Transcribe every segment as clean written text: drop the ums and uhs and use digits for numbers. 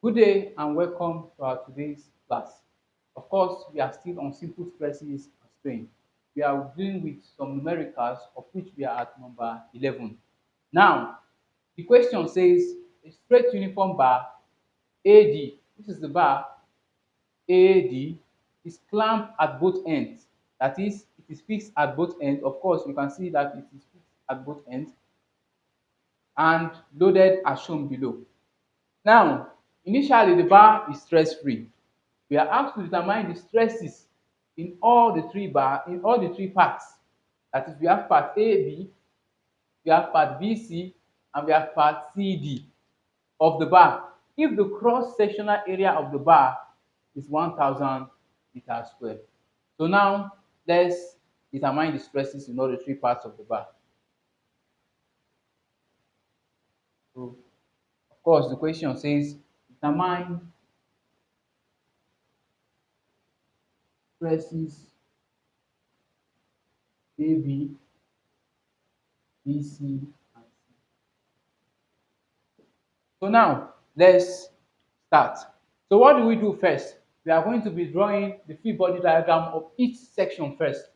Good day and welcome to our today's class. Of course, we are still on simple stresses and strain. We are dealing with some numericals of which we are at number 11. Now, the question says a straight uniform bar AD, this is the bar AD, is clamped at both ends. That is, it is fixed at both ends. Of course, you can see that it is fixed at both ends and loaded as shown below. Now, initially the bar is stress-free. We are asked to determine the stresses in all the three parts. That is, we have part AB, we have part BC, and we have part CD of the bar. If the cross-sectional area of the bar is 1000 meters squared. So now let's determine the stresses in all the three parts of the bar. So, of course, the question says determine stresses AB, BC, and C. So now let's start. So what do we do first? We are going to be drawing the free body diagram of each section first.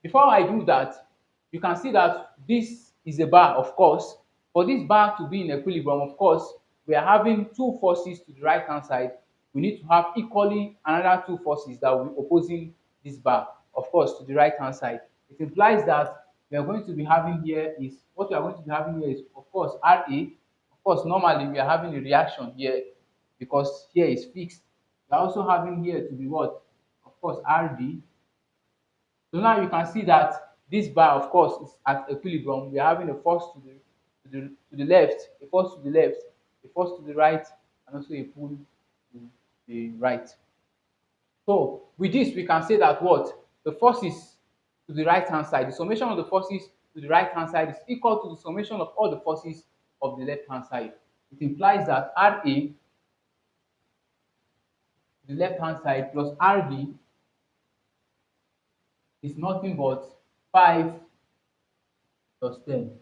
Before I do that, you can see that this is a bar, of course. For this bar to be in equilibrium, of course, we are having two forces to the right hand side. We need to have equally another two forces that will be opposing this bar, of course, to the right hand side. It implies that we are going to be having here is what we are going to be having here is, of course, RA. Of course, normally we are having a reaction here because here is fixed. We are also having here to be what? Of course, RD. So now you can see that this bar, of course, is at equilibrium. We are having a force to the left, a force to the left, a force to the right, and also a pull to the right. So with this, we can say that what? The forces to the right hand side, the summation of the forces to the right hand side is equal to the summation of all the forces of the left hand side. It implies that RA to the left hand side plus RD is nothing but 5 plus 10.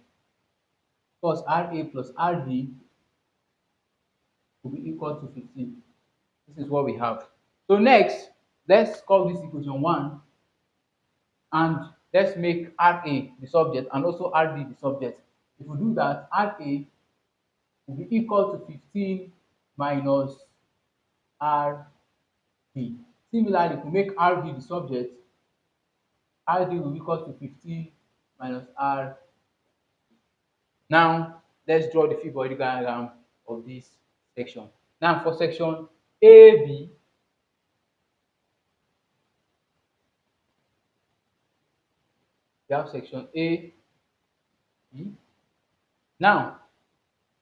Because RA plus RD will be equal to 15. This is what we have. So next, let's call this equation 1 and let's make RA the subject and also RD the subject. If we do that, RA will be equal to 15 minus RD. Similarly, if we make RD the subject, RD will be equal to 15 minus R. Now, let's draw the free body diagram of this section. Now, for section AB, we have section A, B. Now,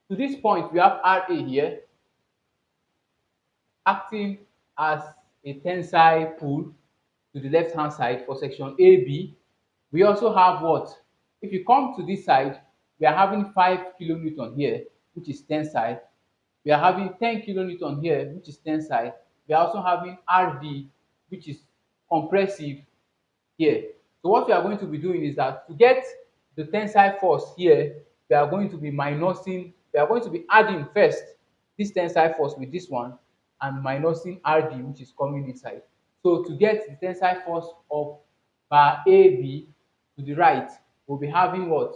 to this point, we have RA here acting as a tensile pull to the left hand side for section AB. We also have what? If you come to this side, we are having 5 kilonewton here, which is tensile. We are having 10 kilonewton here, which is tensile. We are also having RD, which is compressive here. So what we are going to be doing is that to get the tensile force here, we are going to be adding first this tensile force with this one and minusing RD, which is coming inside. So to get the tensile force of bar AB to the right, we'll be having what?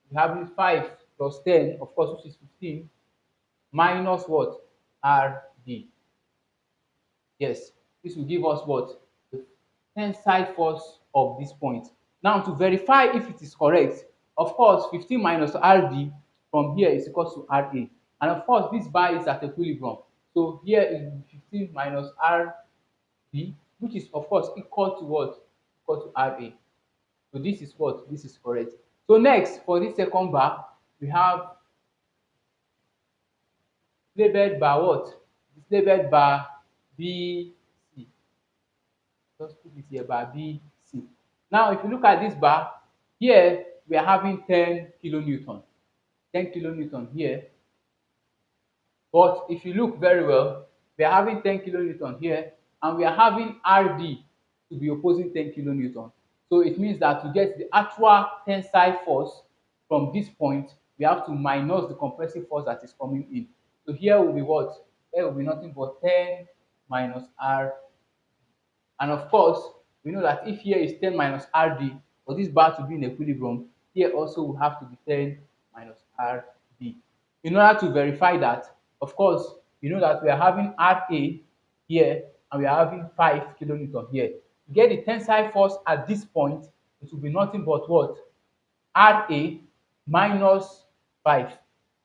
We'll be having 5 plus 10, of course, which is 15, minus what? RD. Yes, this will give us what? The tensile force of this point. Now to verify if it is correct, of course 15 minus RD from here is equal to RA. And of course this bar is at equilibrium. So here is 15 minus RD, which is of course equal to what? Equal to RA. So this is what? This is correct. So next, for this second bar, we have labeled bar what? It's labeled bar BC. Just put it here, bar BC. Now, if you look at this bar, here we are having 10 kilonewton. 10 kilonewton here. But if you look very well, we are having 10 kilonewton here, and we are having RD to be opposing 10 kilonewton. So it means that to get the actual tensile force from this point, we have to minus the compressive force that is coming in. So here will be what? here will be nothing but 10 minus r. And of course, we know that if here is 10 minus rd, for this bar to be in equilibrium, here also will have to be 10 minus rd. In order to verify that, of course, you know that we are having Ra here and we are having 5 kilonewton here. To get the tensile force at this point, it will be nothing but what? Ra minus 5.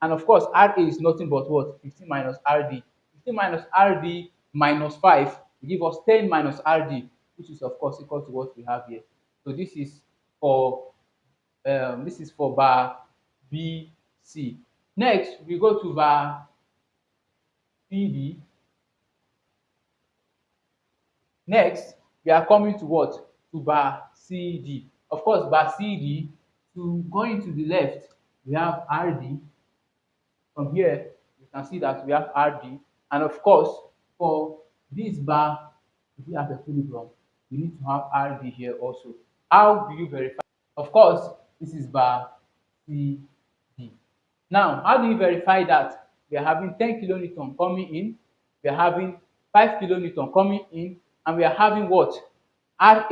And of course, Ra is nothing but what? 15 minus Rd. 15 minus Rd minus 5 will give us 10 minus Rd, which is of course equal to what we have here. So for this is for bar BC. Next, we go to bar CD. Next, we are coming to what? To bar CD. Of course, bar CD, to going to the left, we have RD. From here, you can see that we have RD. And of course, for this bar to be at equilibrium, we need to have RD here also. How do you verify? Of course, this is bar CD. Now, how do you verify that? We are having 10 kilonewton coming in, we are having 5 kilonewton coming in, and we are having what? Ra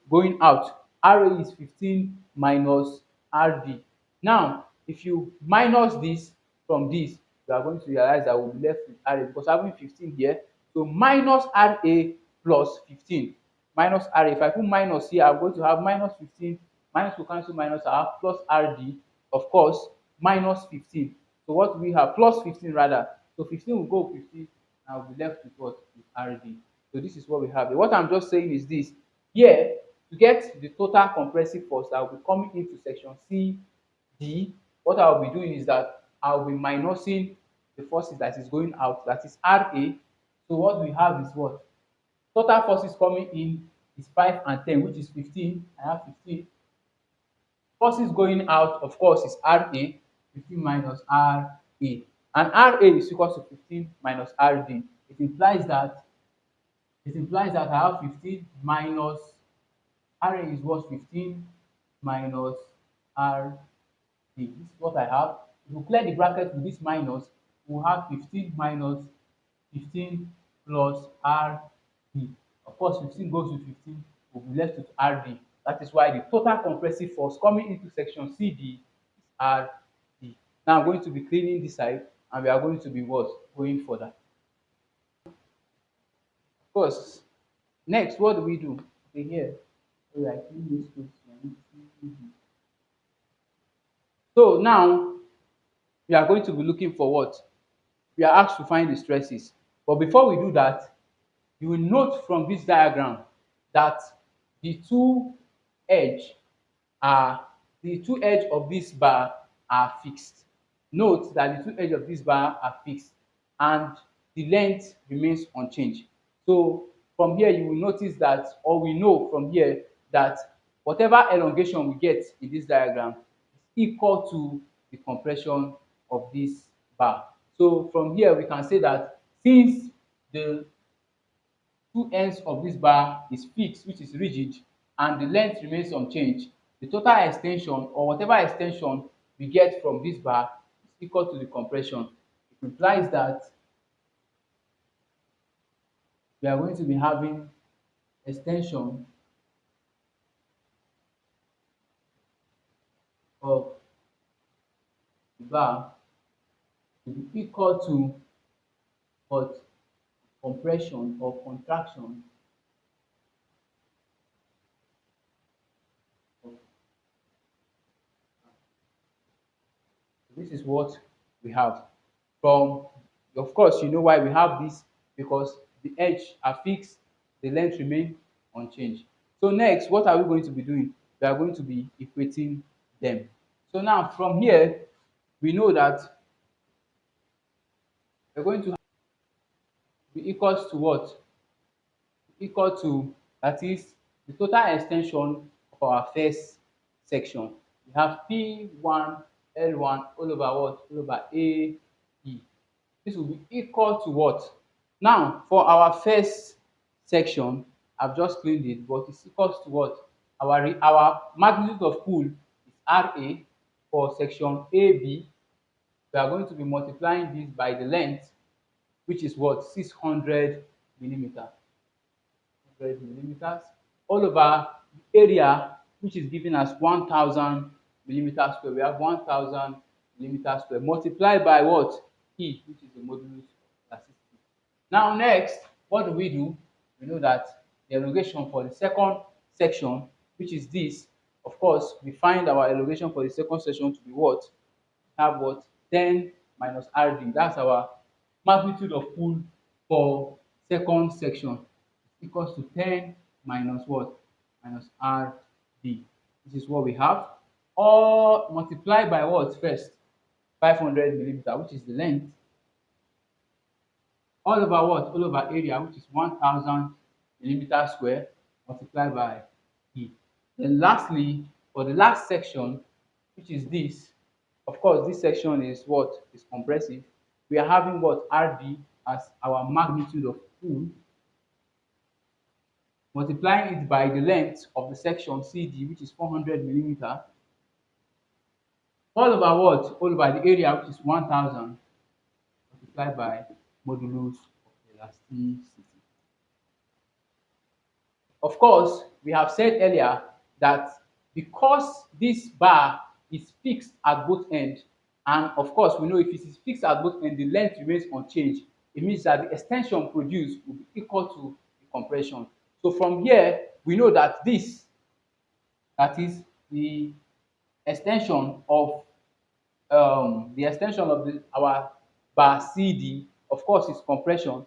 going out. Ra is 15 minus Rd. Now, if you minus this from this, you are going to realize that we'll be left with Ra because having 15 here. So minus Ra plus 15. Minus Ra. If I put minus here, I'm going to have minus 15. Minus will cancel minus, I have plus Rd. Of course, minus 15. So what do we have? Plus 15 rather. So 15 will go with 15 and I'll be left with what? With Rd. So this is what we have. What I'm just saying is this. Here, to get the total compressive force that will be coming into section CD, what I'll be doing is that I'll be minusing the forces that is going out, that is Ra. So what we have is what? Total forces coming in is 5 and 10, which is 15. I have 15. Forces going out, of course, is Ra, 15 minus Ra. And Ra is equal to 15 minus Rd. It implies that I have 15 minus Ra is what? 15 minus Rd. This is what I have. If you clear the bracket with this minus, we'll have 15 minus 15 plus Rd. Of course, 15 goes with 15, we'll be left with Rd. That is why the total compressive force coming into section CD is Rd. Now I'm going to be cleaning this side and we are going to be what? Going further. Of course, next, what do we do? Okay, here. So I clean this question. So now we are going to be looking for what? We are asked to find the stresses. But before we do that, you will note from this diagram that the two edge of this bar are fixed. Note that the two edge of this bar are fixed and the length remains unchanged. So from here you will notice that, or we know from here that whatever elongation we get in this diagram is equal to the compression of this bar. So from here we can say that since the two ends of this bar is fixed, which is rigid, and the length remains unchanged, the total extension or whatever extension we get from this bar is equal to the compression. It implies that we are going to be having extension of the bar to be equal to what? Compression or contraction of. This is what we have. From, of course, you know why we have this, because the edge are fixed, the length remain unchanged. So next, what are we going to be doing? We are going to be equating them. So now from here, we know that we're going to be equals to what? Equal to, that is the total extension of our first section. We have P1 L1 all over what? All over AE. This will be equal to what? Now for our first section, I've just cleaned it, but it's equals to what? Our magnitude of pull is Ra for section AB. We are going to be multiplying this by the length which is what 600 millimeters. 100 millimeters all over the area which is given as 1000 millimeters square. We have 1000 millimeters square multiplied by what? E, which is the modulus of elasticity. Now next, what do? We know that the elongation for the second section, which is this, of course, we find our elongation for the second section to be what? Have what? 10 minus RD. That's our magnitude of pull for second section equals to 10 minus what? Minus RD. This is what we have. Or multiply by what first? 500 millimeter, which is the length. All over what? All over area, which is 1000 millimeter square, multiplied by E. Then lastly, for the last section, which is this, of course, this section is what? Is compressive. We are having what? RD as our magnitude of pull, multiplying it by the length of the section CD, which is 400 millimeter, all over what? All over the area, which is 1000, multiplied by modulus of elasticity. Of course, we have said earlier that because this bar is fixed at both ends, and of course, we know if it is fixed at both ends, the length remains unchanged. It means that the extension produced will be equal to the compression. So from here, we know that this, that is the extension of our bar CD, of course, is compression,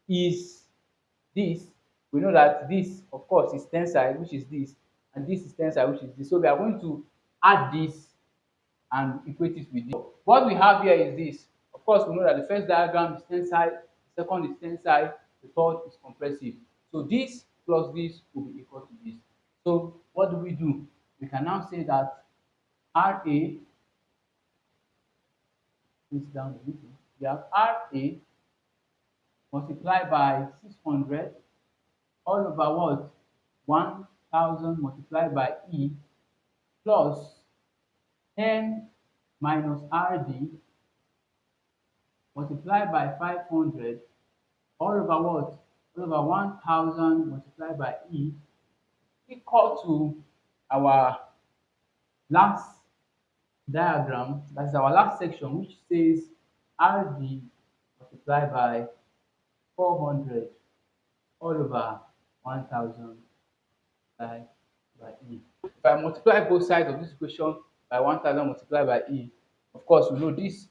is this. We know that this, of course, is tensile, which is this, and this is tensile, which is this. So we are going to add this and equate it with this. What we have here is this. Of course, we know that the first diagram is tensile, the second is tensile, the third is compressive. So this plus this will be equal to this. So what do? We can now say that RA is down a little. We have RA multiplied by 600 all over what? 1000 multiplied by E plus 10 minus RD multiplied by 500 all over what? All over 1000 multiplied by E equal to our last diagram, that is our last section, which says RD multiplied by 400 all over 1000 by E. If I multiply both sides of this equation by 1000 multiplied by E, of course, we know this,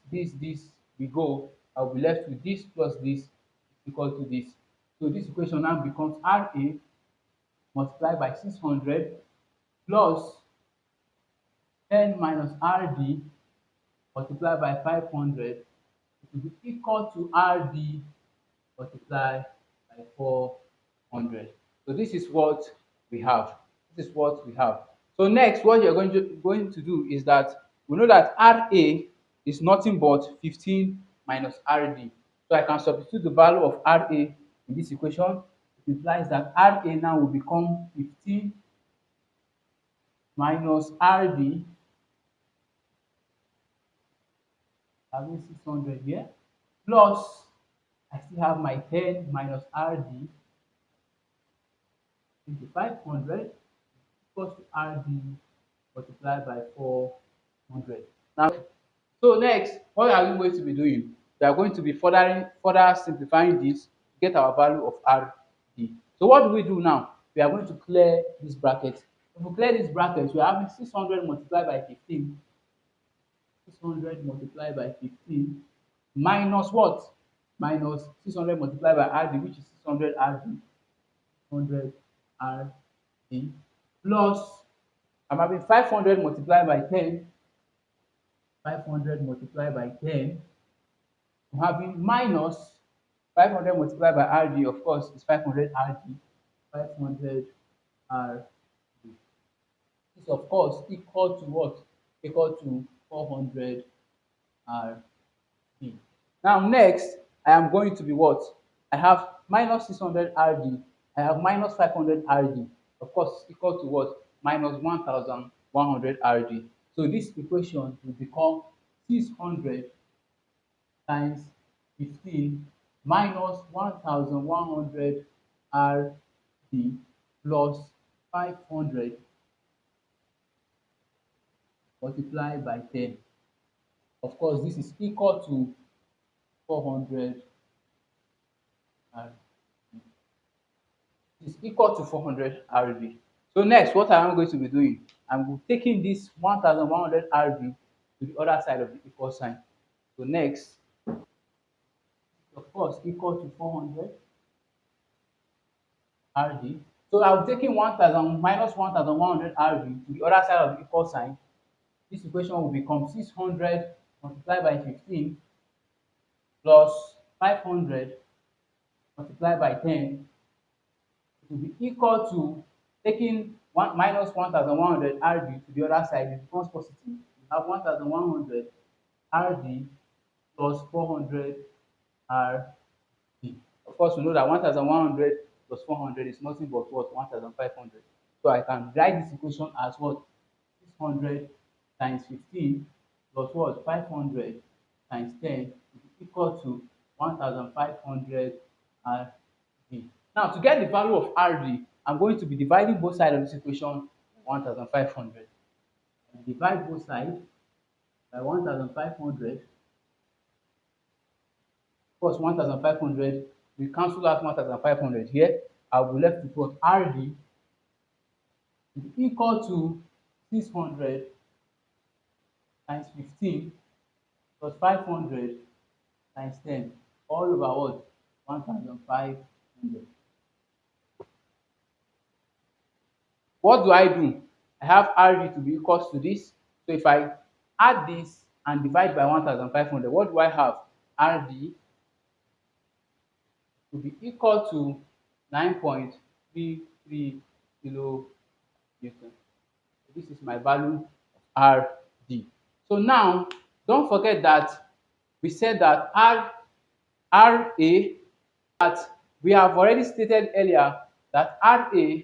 we go, I'll be left with this plus this equal to this. So this equation now becomes RA multiplied by 600 plus 10 minus RD multiplied by 500, it will be equal to RD multiplied by 400. So this is what we have. This is what we have. So next, what you're going to do is that we know that RA is nothing but 15 minus RD. So I can substitute the value of RA in this equation. It implies that RA now will become 15 minus RD, having 600 here, plus I still have my 10 minus RD into 500 equals to RD multiplied by 400. Now, so next, what are we going to be doing? We are going to be further simplifying this to get our value of RD. So what do we do now? We are going to clear this bracket. If we clear this bracket, we are having 600 multiplied by 15. 600 multiplied by 15 minus what? Minus 600 multiplied by RD, which is 600 RD. 600 RD plus I'm having 500 multiplied by 10. 500 multiplied by 10. I'm having minus 500 multiplied by RD, of course, is 500 RD. 500 RD. This, of course, equal to what? Equal to 400 RD. Now, next, I am going to be what? I have minus 600 RD. I have minus 500 RD. Of course, equal to what? Minus 1100 RD. So this equation will become 600 times 15 minus 1100 RD plus 500 multiplied by 10. Of course, this is equal to 400 RD. Is equal to 400 RV. So next, what I am going to be doing, I'm taking this 1100 RV to the other side of the equal sign. So next, of course, equal to 400 RV. So I'm taking 1000 minus 1100 RV to the other side of the equal sign. This equation will become 600 multiplied by 15 plus 500 multiplied by 10 will be equal to taking one minus 1100 RD to the other side, it becomes positive. We have 1100 RD plus 400 RD. Of course, we know that 1100 plus 400 is nothing but what? 1500. So I can write this equation as what? 600 times 15 plus what? 500 times 10 is equal to 1500 RD. Now, to get the value of RD, I'm going to be dividing both sides of this equation by 1500. Divide both sides by 1500 plus 1500. We cancel out 1500 here. I'll be left with what? RD is equal to 600 times 15 plus 500 times 10 all over what? 1500. What do I do? I have RD to be equals to this. So if I add this and divide by 1500, what do I have? RD to be equal to 9.33 kilonewton. This is my value of RD. So now, don't forget that we said that RA, that we have already stated earlier that RA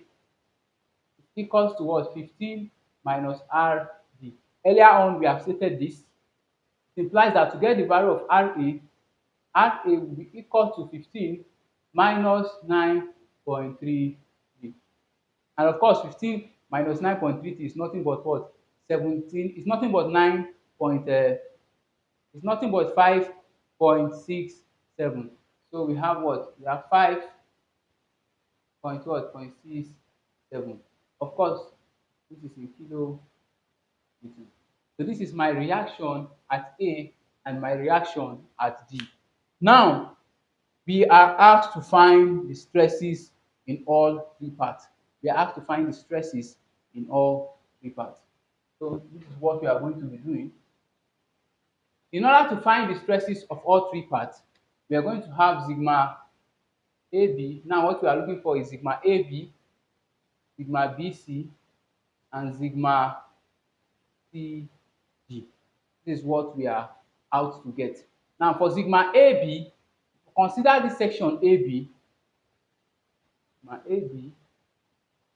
equals to what? 15 minus RD. Earlier on, we have stated this. It implies that to get the value of RA will be equal to 15 minus 9.33. And of course, 15 minus 9.33 is nothing but what? 17. It's nothing but 9 point. It's nothing but 5.67. So we have what? We have 5 point what? 0.67. Of course, this is in kilo newton. So this is my reaction at A and my reaction at D. Now, we are asked to find the stresses in all three parts. We are asked to find the stresses in all three parts. So this is what we are going to be doing. In order to find the stresses of all three parts, we are going to have sigma AB. Now what we are looking for is sigma AB, sigma BC, and sigma CD. This is what we are out to get. Now for sigma AB, consider this section AB. Sigma AB,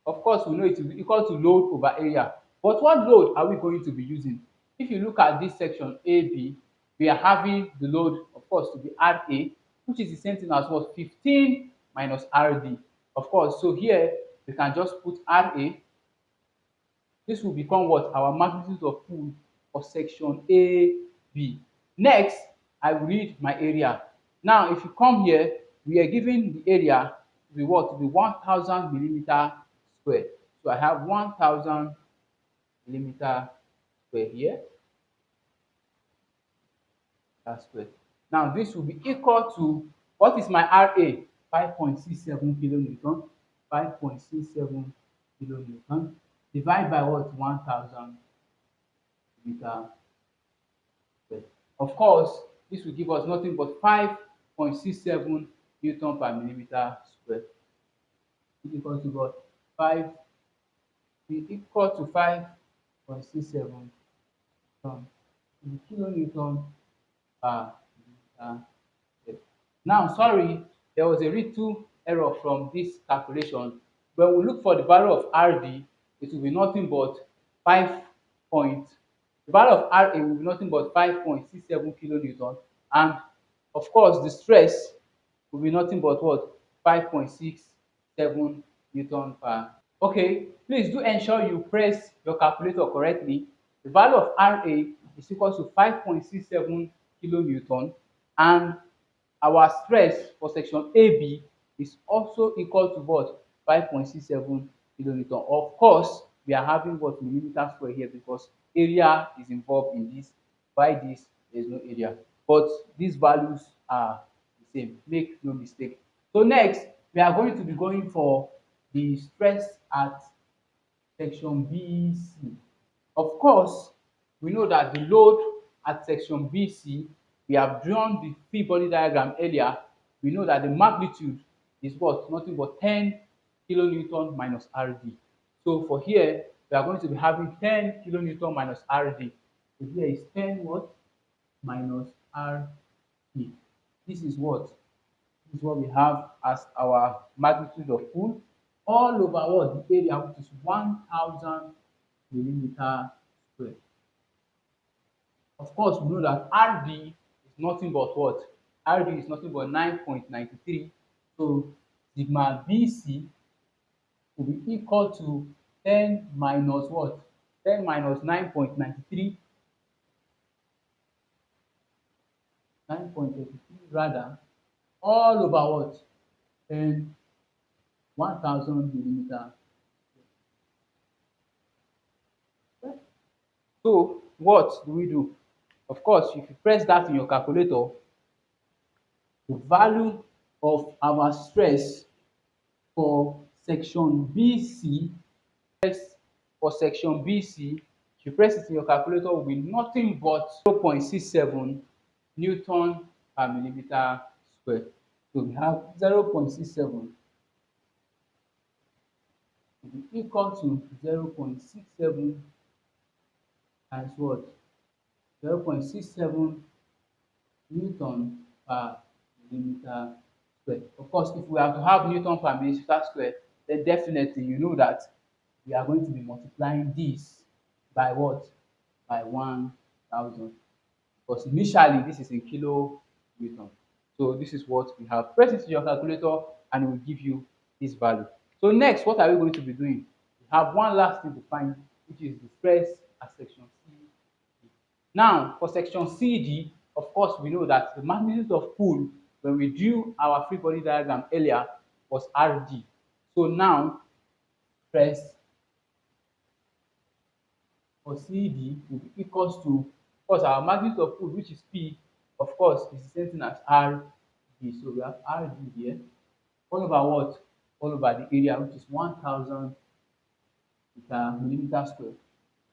of course, we know it will be equal to load over area. But what load are we going to be using? If you look at this section AB, we are having the load, of course, to be RA, which is the same thing as what? 15 minus RD. Of course, so here we can just put RA. This will become what? Our magnitude of pull for section AB. Next, I will read my area. Now, if you come here, we are given the area to be what? To be 1000 millimeter square. So I have 1000 millimeter square here. That's square. Now, this will be equal to, what is my RA? 5.67 kilonewton. 5.67 kilonewton. Divide by what? 1000 meter square. Of course, this will give us nothing but 5.67 newton per millimeter square. Equal to what? 5 be equal to 5.67 kilonewton per millimeter square. Now, sorry, there was a little error from this calculation. When we look for the value of RD, it will be nothing but 5 point. The value of RA will be nothing but 5.67 kilonewton, and of course the stress will be nothing but what? 5.67 Newton per. Okay, please do ensure you press your calculator correctly. The value of Ra is equal to 5.67 kilonewton, and our stress for section AB is also equal to what? 5.67 kilonewton. Of course, we are having what? Millimeter square here because area is involved in this. By this, there is no area. But these values are the same. Make no mistake. So next, we are going to be going for the stress at section BC. Of course, we know that the load at section BC, we have drawn the free body diagram earlier. We know that the magnitude is what? Nothing but 10 kilonewton minus RD. So for here, we are going to be having 10 kilonewton minus RD. So here is 10 what? Minus RD. This is what? This is what we have as our magnitude of pull all over what? The area, which is 1000 millimeter square. Of course, we know that RD is nothing but what? RD is nothing but 9.93. So sigma BC will be equal to 10 minus what? 10 minus 9.93, 9.83 rather, all over what? 10, 1000 millimeter. So what do we do? Of course, if you press that in your calculator, the value of our stress for section BC, for section BC, if you press it in your calculator, will be nothing but 0.67 Newton per millimeter square. So we have 0.67 will be equal to 0.67 times what? 0.67 Newton per millimeter square. Of course, if we have to have Newton per millimeter square, then definitely you know that we are going to be multiplying this by what? By 1000. Because initially this is in kilonewton. So this is what we have. Press it in your calculator and it will give you this value. So next, what are we going to be doing? We have one last thing to find, which is the stress at section C. Now, for section CD, of course, we know that the magnitude of pull when we drew our free body diagram earlier was RD. So now, stress for CD will be equals to, of course, our magnitude of pull, which is P, of course, is the same thing as RD. So we have RD here, all over what? All over the area, which is 1000 millimeter square.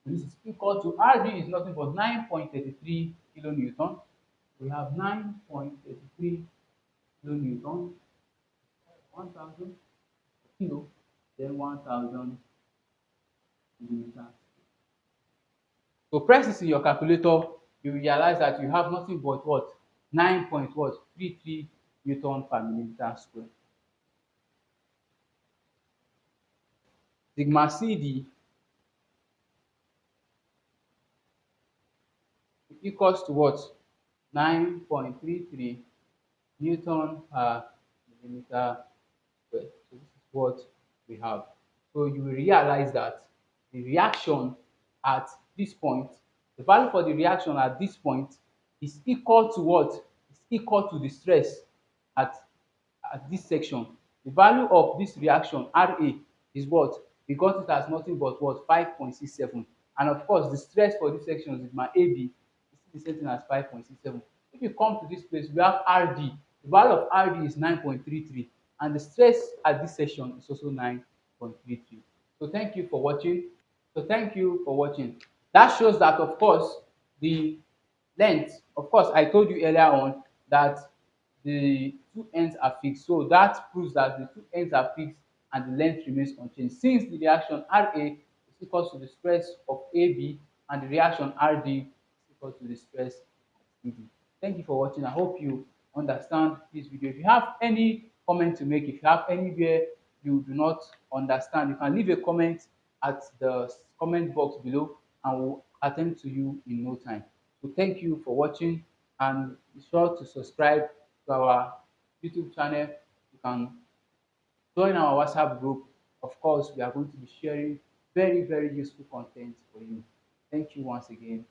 So this is equal to RD is nothing but 9.33 kilonewton. We have 9.33 kilonewton, 1000 kilo, then 1000 millimeter. So press this in your calculator, you realize that you have nothing but what? 9.33 Newton per millimeter square. Sigma CD equals to what? 9.33 Newton per millimeter square. So this is what we have. So you will realize that the reaction at this point, the value for the reaction at this point is equal to what? Is equal to the stress at this section. The value of this reaction, Ra, is what? We got it as nothing but what? 5.67. And of course, the stress for this section is my AB is the same thing as 5.67. If you come to this place, we have RD. The value of RD is 9.33. And the stress at this section is also 9.33. So thank you for watching. That shows that, of course, the length, of course, I told you earlier on that the two ends are fixed. So that proves that the two ends are fixed and the length remains unchanged. Since the reaction Ra is equal to the stress of AB and the reaction RD is equal to the stress of CD. Thank you for watching. I hope you understand this video. If you have any comment to make, if you have anywhere you do not understand, you can leave a comment at the comment box below and we'll attend to you in no time. So thank you for watching and be sure to subscribe to our YouTube channel. You can join our WhatsApp group. Of course, we are going to be sharing very, very useful content for you. Thank you once again.